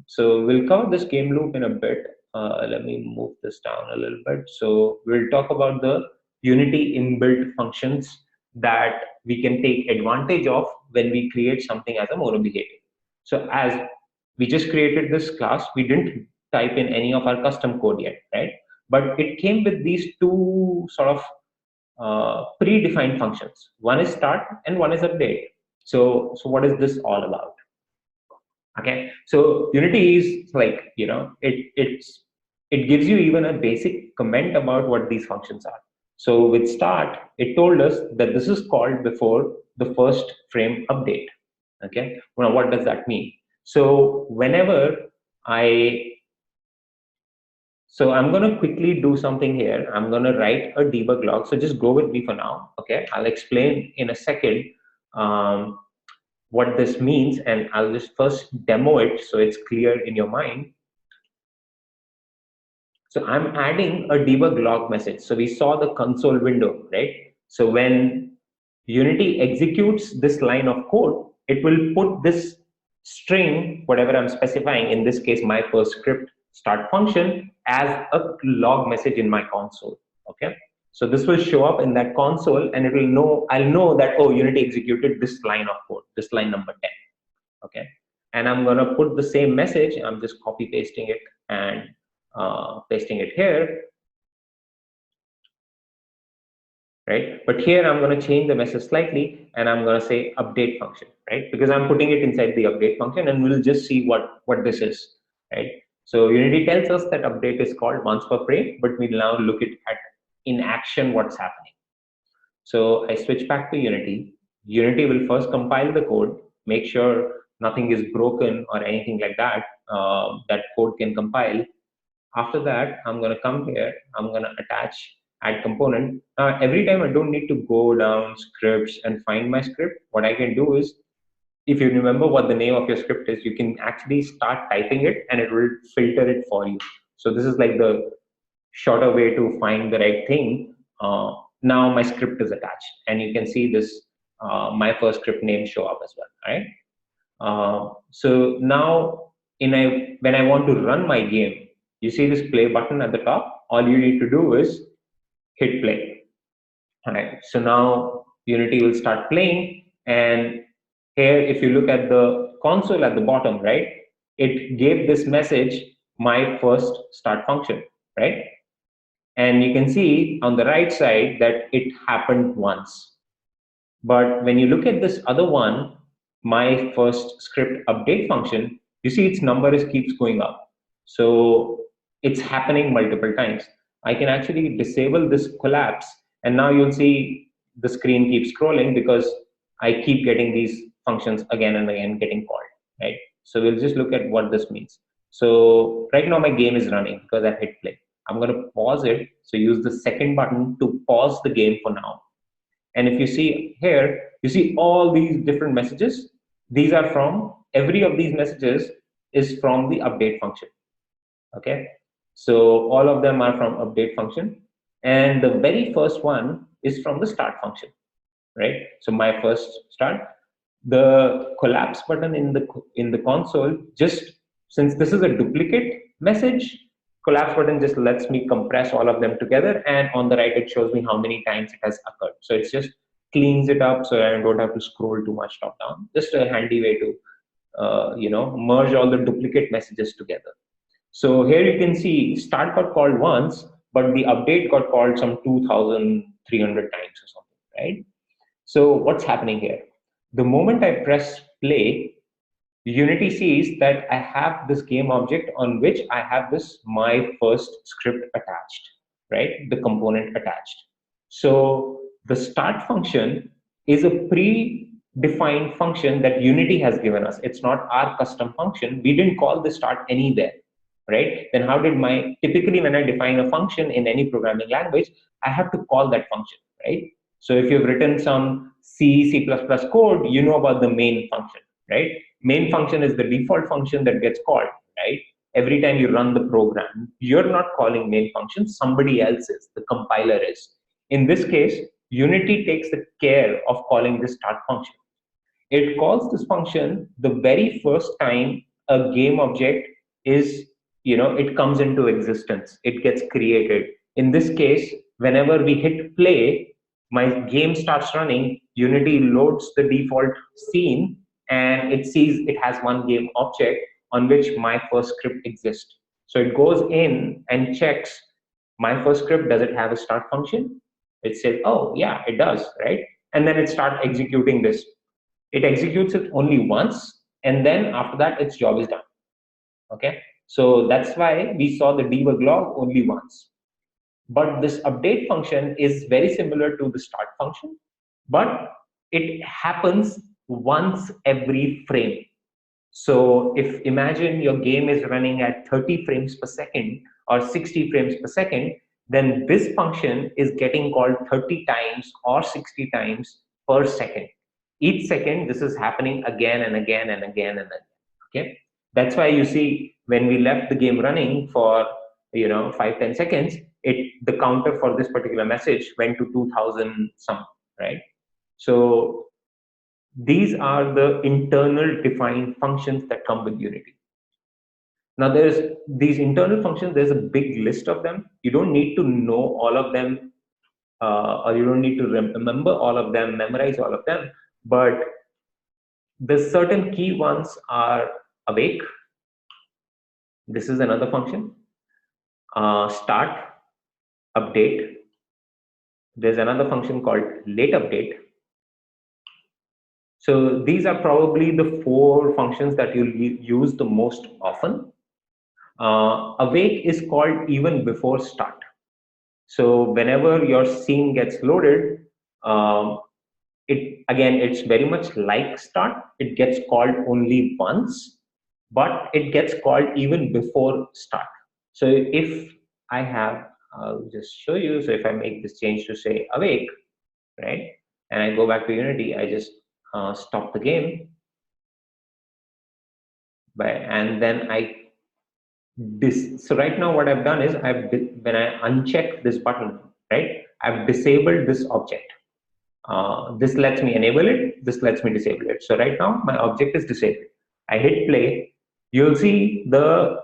So we'll cover this game loop in a bit. Let me move this down a little bit. So we'll talk about the Unity inbuilt functions that we can take advantage of when we create something as a mono behavior. So as we just created this class, we didn't type in any of our custom code yet, right? But it came with these two sort of predefined functions. One is start and one is update. So what is this all about? Okay, so Unity is like, it gives you even a basic comment about what these functions are. So with start, it told us that this is called before the first frame update. Okay, now what does that mean? So whenever I so I'm going to quickly do something here. I'm going to write a debug log. So just go with me for now. Okay, I'll explain in a second um, what this means, and I'll just first demo it so it's clear in your mind. So I'm adding a debug log message. So we saw the console window, right? So when Unity executes this line of code, it will put this string, whatever I'm specifying, in this case, my first script start function, as a log message in my console. Okay. So this will show up in that console, and it will know, I'll know that, oh, Unity executed this line of code, this line number 10. Okay. And I'm going to put the same message. I'm just copy pasting it and pasting it here, right? But here I'm going to change the message slightly, and I'm going to say update function, right? Because I'm putting it inside the update function, and we'll just see what this is, right? So Unity tells us that update is called once per frame, but we'll now look at in action what's happening. So I switch back to Unity. Unity will first compile the code, make sure nothing is broken or anything like that. That code can compile. After that, I'm going to come here, I'm going to attach add component. Every time I don't need to go down scripts and find my script. What I can do is, if you remember what the name of your script is, you can actually start typing it and it will filter it for you. So this is like the shorter way to find the right thing. Now my script is attached, and you can see this, my first script name show up as well, right? So now when I want to run my game, you see this play button at the top. All you need to do is hit play. All right. So now Unity will start playing, and here, if you look at the console at the bottom, right, it gave this message, my first start function, right? And you can see on the right side that it happened once. But when you look at this other one, my first script update function, you see its number keeps going up. So it's happening multiple times. I can actually disable this collapse, and now you'll see the screen keeps scrolling because I keep getting these functions again and again getting called, right? So we'll just look at what this means. So right now my game is running because I hit play. I'm going to pause it. So use the second button to pause the game for now. And if you see here, you see all these different messages. These are from, every of these messages is from the update function. Okay. So all of them are from update function. And the very first one is from the start function, right? So my first start, the collapse button in the console, just since this is a duplicate message, collapse button just lets me compress all of them together, and on the right it shows me how many times it has occurred. So it just cleans it up so I don't have to scroll too much top down. Just a handy way to merge all the duplicate messages together. So here you can see start got called once, but the update got called some 2,300 times or something, right? So what's happening here? The moment I press play, Unity sees that I have this game object on which I have this my first script attached, right? The component attached. So the start function is a predefined function that Unity has given us. It's not our custom function. We didn't call the start anywhere, right? Then how did typically when I define a function in any programming language, I have to call that function, right? So if you've written some C++ code, you know about the main function, right? Main function is the default function that gets called, right? Every time you run the program, you're not calling main function, somebody else is, the compiler is. In this case, Unity takes the care of calling this start function. It calls this function the very first time a game object is, it comes into existence, it gets created. In this case, whenever we hit play, my game starts running, Unity loads the default scene, and it sees it has one game object on which my first script exists. So it goes in and checks my first script, does it have a start function? It says, oh yeah, it does, right? And then it starts executing this. It executes it only once, and then after that, its job is done. Okay, so that's why we saw the debug log only once. But this update function is very similar to the start function, but it happens once every frame. So if imagine your game is running at 30 frames per second or 60 frames per second, then this function is getting called 30 times or 60 times per second. Each second, this is happening again and again and again and again. Okay, that's why you see when we left the game running for 5-10 seconds, the counter for this particular message went to 2000 some, right? So these are the internal defined functions that come with Unity. Now there's these internal functions, there's a big list of them. You don't need to know all of them, or you don't need to remember all of them, memorize all of them, but the certain key ones are awake. This is another function. Start, update. There's another function called late update. So these are probably the 4 functions that you'll use the most often. Awake is called even before start. So whenever your scene gets loaded, it's very much like start. It gets called only once, but it gets called even before start. So if I have, I'll just show you. So if I make this change to say awake, right, and I go back to Unity, I just stop the game, and then so right now what I've done is when I uncheck this button, right, I've disabled this object. This lets me enable it, this lets me disable it. So right now my object is disabled. I hit play, you'll see the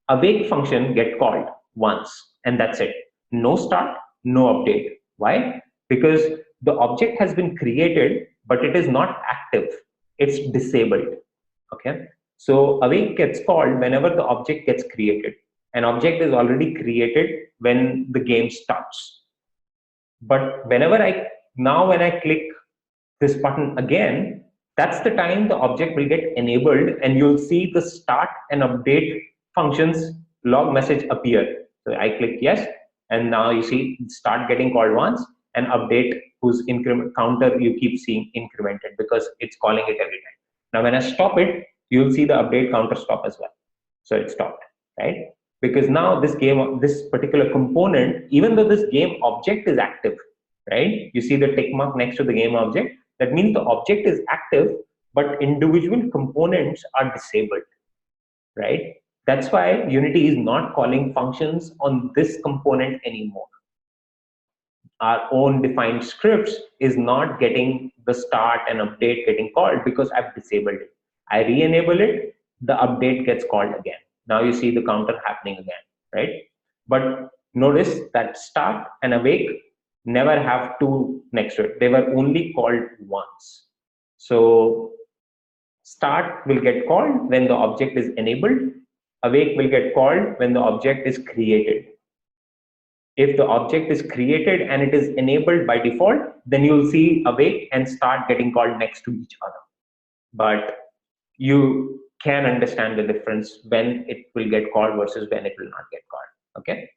awake function get called once, and that's it. No start, no update. Why? Because the object has been created, but it is not active. It's disabled. Okay. So awake gets called whenever the object gets created. An object is already created when the game starts. But when I click this button again, that's the time the object will get enabled, and you'll see the start and update functions log message appear. So I click yes, and now you see start getting called once, and update whose increment counter you keep seeing incremented because it's calling it every time. Now when I stop it, you'll see the update counter stop as well. So it stopped, right? Because now this particular component, even though this game object is active, right? You see the tick mark next to the game object. That means the object is active, but individual components are disabled, right? That's why Unity is not calling functions on this component anymore. Our own defined scripts is not getting the start and update getting called because I've disabled it. I re-enable it, the update gets called again. Now you see the counter happening again, right? But notice that start and awake never have 2 next to it. They were only called once. So start will get called when the object is enabled. Awake will get called when the object is created. If the object is created and it is enabled by default, then you'll see awake and start getting called next to each other. But you can understand the difference when it will get called versus when it will not get called. Okay,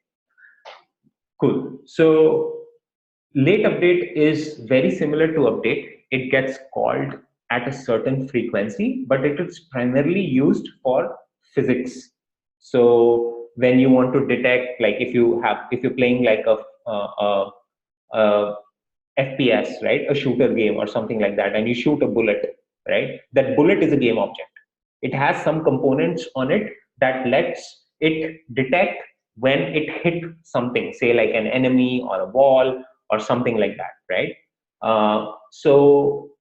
cool. So late update is very similar to update. It gets called at a certain frequency, but it is primarily used for physics. So when you want to detect, like if you're playing like a FPS, right, a shooter game or something like that, and you shoot a bullet, right? That bullet is a game object. It has some components on it that lets it detect when it hit something, say like an enemy or a wall or something like that, right? So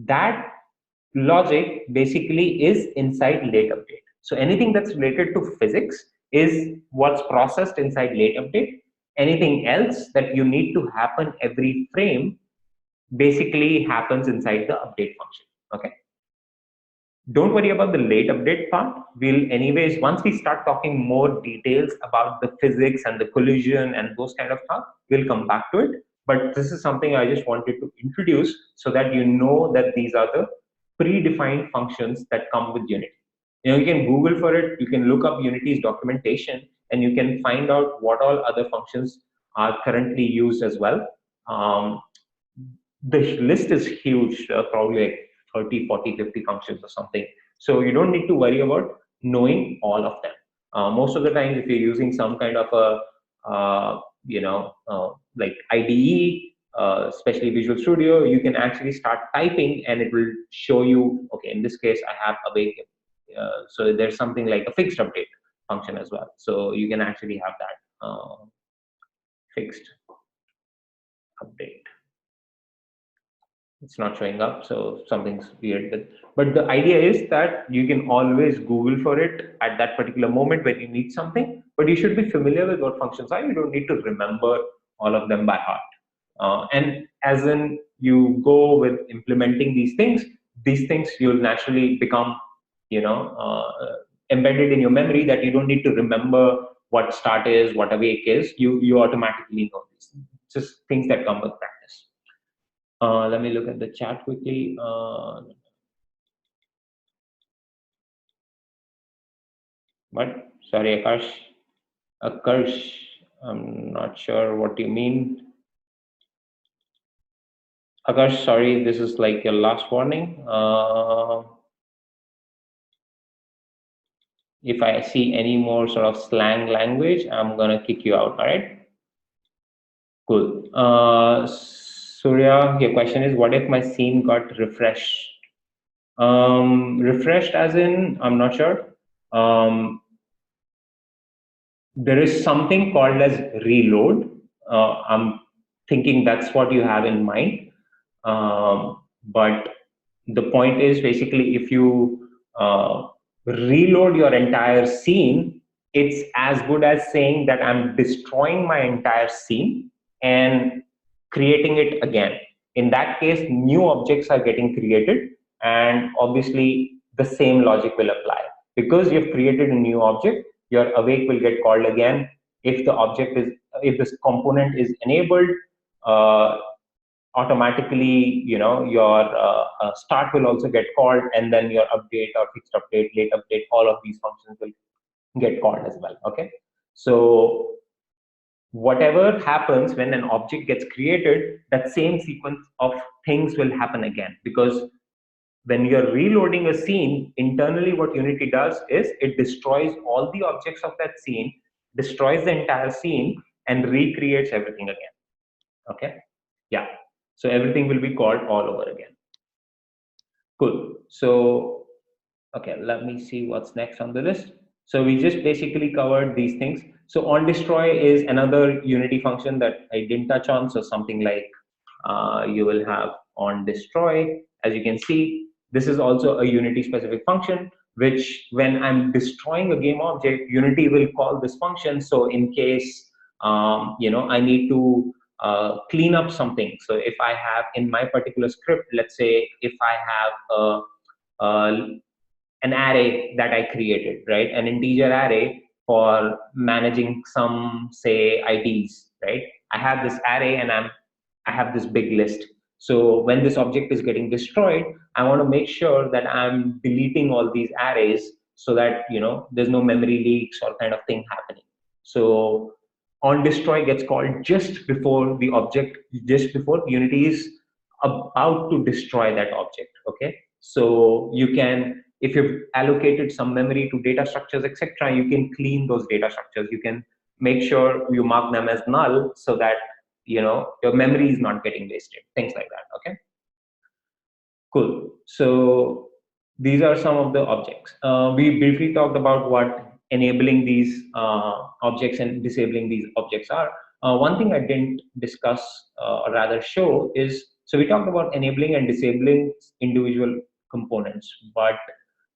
that logic basically is inside late update. So anything that's related to physics is what's processed inside late update. Anything else that you need to happen every frame basically happens inside the update function. Okay. Don't worry about the late update part. We'll anyways, once we start talking more details about the physics and the collision and those kind of stuff, we'll come back to it. But this is something I just wanted to introduce so that you know that these are the predefined functions that come with Unity. You can Google for it, you can look up Unity's documentation, and you can find out what all other functions are currently used as well. Um, the list is huge, probably like 30, 40, 50 functions or something. So you don't need to worry about knowing all of them. Most of the times, if you're using some kind of a, like IDE, especially Visual Studio, you can actually start typing and it will show you, okay, in this case, I have awake. So there's something like a fixed update function as well. So you can actually have that fixed update. It's not showing up, so something's weird with. But the idea is that you can always Google for it at that particular moment when you need something, but you should be familiar with what functions are. You don't need to remember all of them by heart. And as in you go with implementing these things you'll naturally become, embedded in your memory, that you don't need to remember what start is, what awake is. You automatically know these. Just things that come with practice. Let me look at the chat quickly. What? Sorry, Akash. Akash, I'm not sure what you mean. Akash, sorry, this is like your last warning. If I see any more sort of slang language, I'm gonna kick you out, all right? Cool. Surya, your question is, what if my scene got refreshed? Refreshed as in, I'm not sure. There is something called as reload. I'm thinking that's what you have in mind. But the point is basically if you reload your entire scene, it's as good as saying that I'm destroying my entire scene and creating it again. In that case, new objects are getting created, and obviously the same logic will apply. Because you've created a new object, your awake will get called again. If this component is enabled, automatically, your start will also get called, and then your update or fixed update, late update, all of these functions will get called as well. Okay, so whatever happens when an object gets created, that same sequence of things will happen again, because when you're reloading a scene, internally what Unity does is it destroys all the objects of that scene, destroys the entire scene, and recreates everything again. Okay, yeah. So everything will be called all over again. Cool. So, okay, let me see what's next on the list. So we just basically covered these things. So on destroy is another Unity function that I didn't touch on. So something like you will have on destroy. As you can see, this is also a Unity specific function, which when I'm destroying a game object, Unity will call this function. So in case, I need to clean up something. So if I have in my particular script, let's say if I have an array that I created, right? An integer array for managing some, say, IDs, right? I have this array and I have this big list. So when this object is getting destroyed, I want to make sure that I'm deleting all these arrays so that, there's no memory leaks or kind of thing happening. So on destroy gets called just before the object, just before Unity is about to destroy that object. Okay, so you can, if you've allocated some memory to data structures, etc., you can clean those data structures. You can make sure you mark them as null so that your memory is not getting wasted, things like that. Okay, cool. So these are some of the objects. We briefly talked about what enabling these objects and disabling these objects are. One thing I didn't discuss, or rather show, is, so we talked about enabling and disabling individual components, but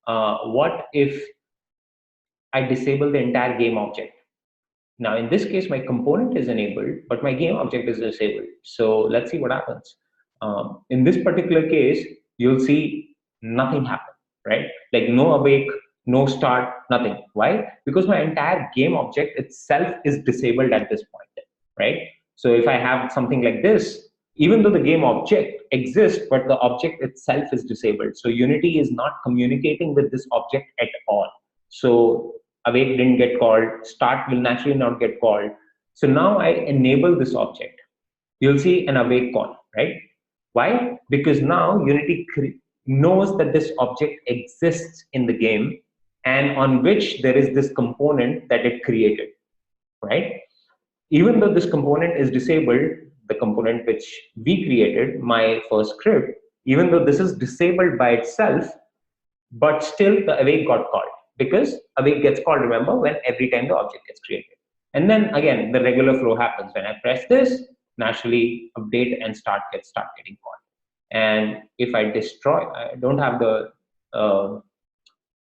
what if I disable the entire game object. Now, in this case, my component is enabled, but my game object is disabled. So let's see what happens. In this particular case, you'll see nothing happen, right? Like no awake, no start, nothing. Why? Because my entire game object itself is disabled at this point, right? So if I have something like this, even though the game object exists, but the object itself is disabled. So Unity is not communicating with this object at all. So awake didn't get called, start will naturally not get called. So now I enable this object. You'll see an awake call, right? Why? Because now Unity knows that this object exists in the game and on which there is this component that it created, right? Even though this component is disabled, the component which we created, my first script, even though this is disabled by itself, but still the awake got called because awake gets called, remember, when every time the object gets created. And then again, the regular flow happens. When I press this, naturally update and start getting called. And if I destroy, I don't have the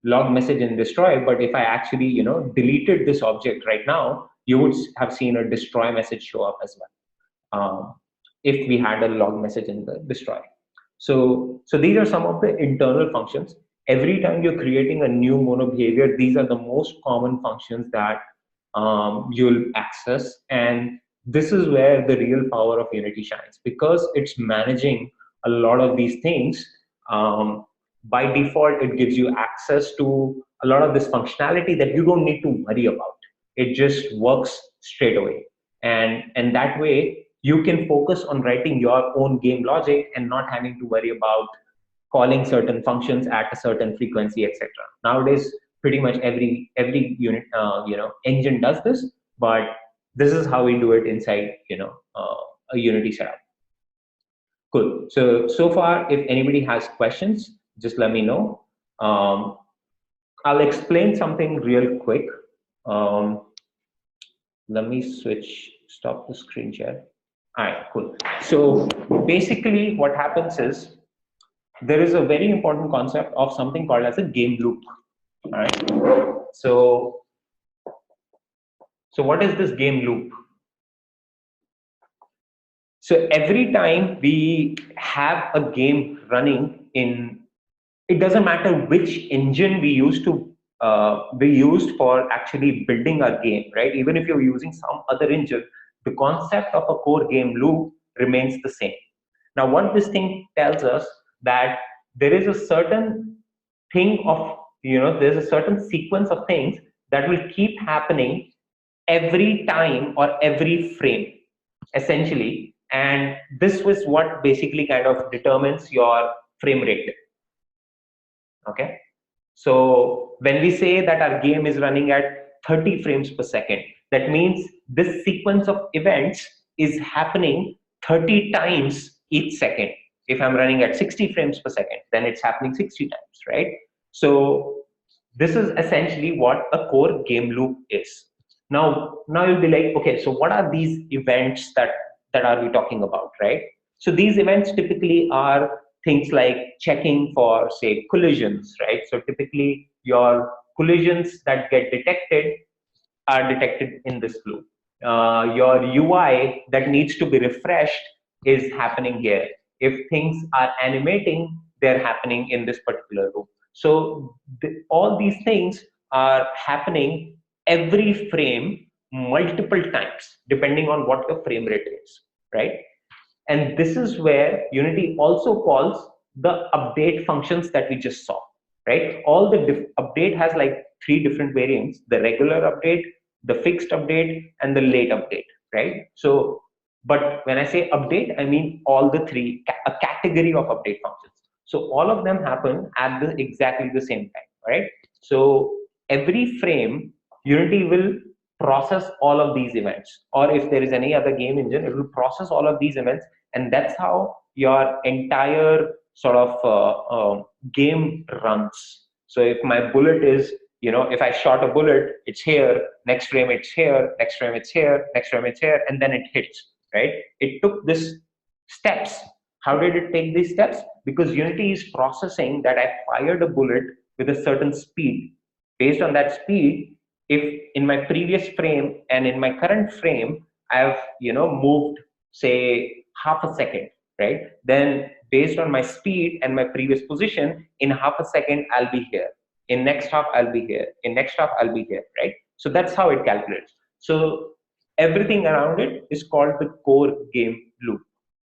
log message in destroy, but if I actually, deleted this object right now, you would have seen a destroy message show up as well. If we had a log message in the destroy. So these are some of the internal functions. Every time you're creating a new mono behavior, these are the most common functions that you'll access. And this is where the real power of Unity shines, because it's managing a lot of these things. By default, it gives you access to a lot of this functionality that you don't need to worry about. It just works straight away. And that way, you can focus on writing your own game logic and not having to worry about calling certain functions at a certain frequency, etc. Nowadays, pretty much every unit, engine does this, but this is how we do it inside, a Unity setup. Cool. So far, if anybody has questions, just let me know. I'll explain something real quick. Let me stop the screen share. All right, cool. So basically what happens is there is a very important concept of something called as a game loop. All right. So what is this game loop? So every time we have a game running in, it doesn't matter which engine we used for actually building our game, right? Even if you're using some other engine, the concept of a core game loop remains the same. Now, what this thing tells us that there is a certain thing of, there's a certain sequence of things that will keep happening every time or every frame, essentially. And this was what basically kind of determines your frame rate. Okay. So when we say that our game is running at 30 frames per second, that means this sequence of events is happening 30 times each second. If I'm running at 60 frames per second, then it's happening 60 times, right? So this is essentially what a core game loop is. Now you'll be like, okay, so what are these events that are we talking about, right? So these events typically are things like checking for, say, collisions, right? So typically your collisions that get detected are detected in this loop. Your UI that needs to be refreshed is happening here. If things are animating, they're happening in this particular loop. So all these things are happening every frame multiple times, depending on what your frame rate is, right? And this is where Unity also calls the update functions that we just saw, right? All the update has like 3 different variants: the regular update, the fixed update, and the late update, right? So, but when I say update, I mean all the 3, a category of update functions. So all of them happen at exactly the same time, right? So every frame, Unity will process all of these events, or if there is any other game engine, it will process all of these events, and that's how your entire sort of game runs. So if my bullet is, if I shot a bullet, it's here, next frame it's here, next frame it's here, next frame it's here, and then it hits, right? It took this steps. How did it take these steps? Because Unity is processing that I fired a bullet with a certain speed, Based on that speed, if in my previous frame and in my current frame I've moved, say, half a second, right? Then based on my speed and my previous position, in half a second I'll be here, in next half I'll be here, in next half I'll be here, right? So that's how it calculates. So everything around it is called the core game loop.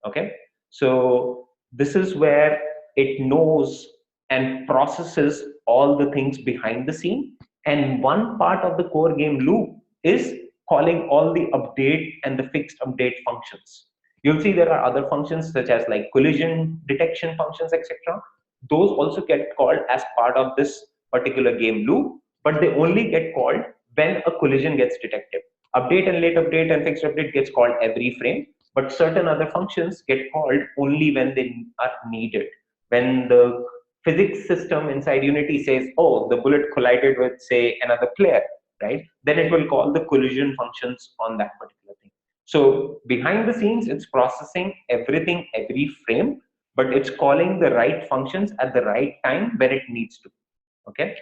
Okay, so this is where it knows and processes all the things behind the scene, and one part of the core game loop is calling all the update and the fixed update functions. You'll see there are other functions such as like collision detection functions, etc. Those also get called as part of this particular game loop, but they only get called when a collision gets detected. Update and late update and fixed update gets called every frame, but certain other functions get called only when they are needed. When the physics system inside Unity says, oh, the bullet collided with, say, another player, right? Then it will call the collision functions on that particular thing. So behind the scenes, it's processing everything every frame, but it's calling the right functions at the right time when it needs to. Okay.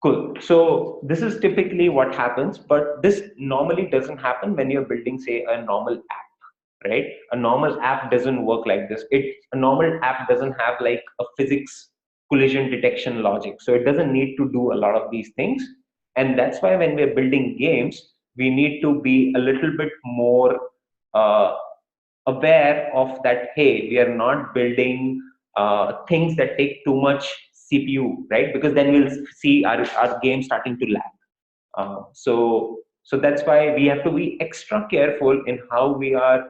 Cool. So this is typically what happens, but this normally doesn't happen when you're building, say, a normal app, right? A normal app doesn't work like this. A normal app doesn't have like a physics collision detection logic. So it doesn't need to do a lot of these things. And that's why when we're building games, we need to be a little bit more uh, aware of that. Hey, we are not building things that take too much CPU, right? Because then we'll see our game starting to lag. So that's why we have to be extra careful in how we are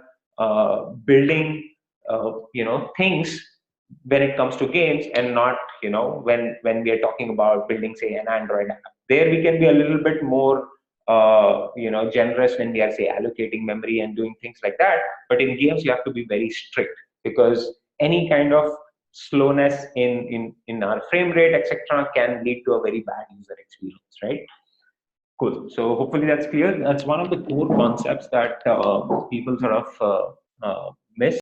building things when it comes to games, and not when we are talking about building, say, an Android app. There we can be a little bit more generous when we are, say, allocating memory and doing things like that. But in games you have to be very strict, because any kind of slowness in our frame rate, etc., can lead to a very bad user experience, right? Cool. So hopefully that's clear. That's one of the core concepts that people sort of miss.